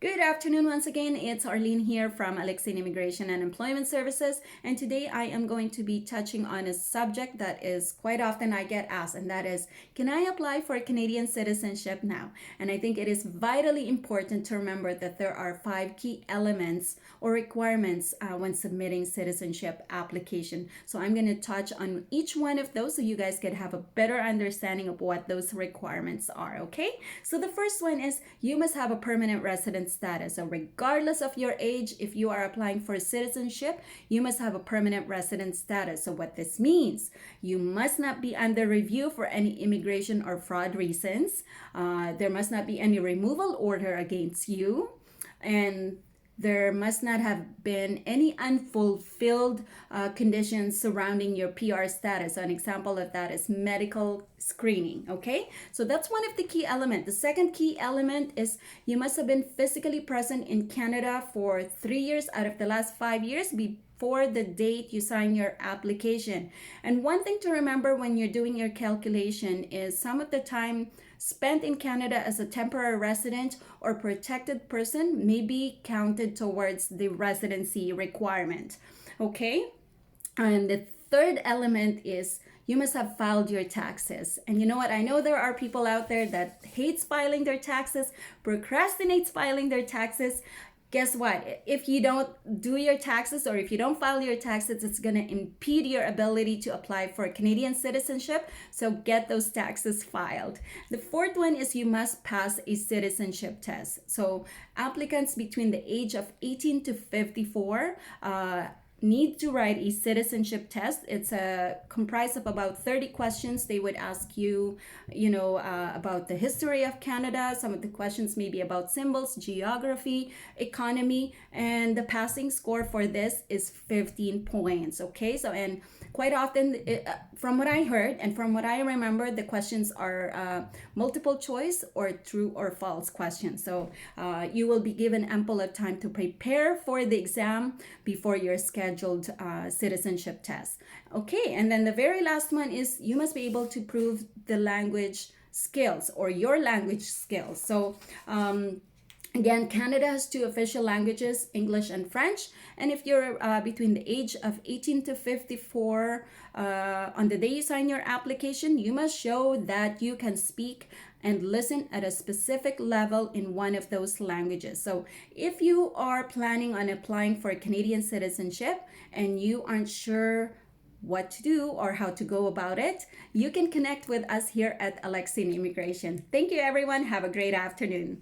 Good afternoon once again. It's Arlene here from Alexin Immigration and Employment Services. And today I am going to be touching on a subject that is quite often I get asked, and that is, can I apply for Canadian citizenship now? And I think it is vitally important to remember that there are five key elements or requirements when submitting citizenship application. So I'm going to touch on each one of those so you guys could have a better understanding of what those requirements are, okay? So the first one is you must have a permanent resident status. So regardless of your age, if you are applying for citizenship, you must have a permanent resident status. So what this means, you must not be under review for any immigration or fraud reasons. There must not be any removal order against you. And there must not have been any unfulfilled conditions surrounding your PR status. An example of that is medical screening. Okay, so that's one of the key elements. The second key element is you must have been physically present in Canada for 3 years out of the last 5 years before the date you sign your application. And one thing to remember when you're doing your calculation is some of the time spent in Canada as a temporary resident or protected person may be counted towards the residency requirement. Okay? And the third element is you must have filed your taxes. And you know what? I know there are people out there that hates filing their taxes, procrastinates filing their taxes. Guess what? If you don't do your taxes or if you don't file your taxes, it's going to impede your ability to apply for Canadian citizenship. So get those taxes filed. The fourth one is you must pass a citizenship test. So applicants between the age of 18 to 54 need to write a citizenship test. It's comprised of about 30 questions. They would ask you, about the history of Canada. Some of the questions may be about symbols, geography, economy, and the passing score for this is 15 points. Okay, so and quite often, from what I heard and from what I remember, the questions are multiple choice or true or false questions. So you will be given ample of time to prepare for the exam before your scheduled citizenship test. Okay, and then the very last one is you must be able to prove the language skills or your language skills. So again, Canada has two official languages, English and French. And if you're between the age of 18 to 54, on the day you sign your application, you must show that you can speak and listen at a specific level in one of those languages. So if you are planning on applying for Canadian citizenship and you aren't sure what to do or how to go about it, you can connect with us here at Alexin Immigration. Thank you, everyone. Have a great afternoon.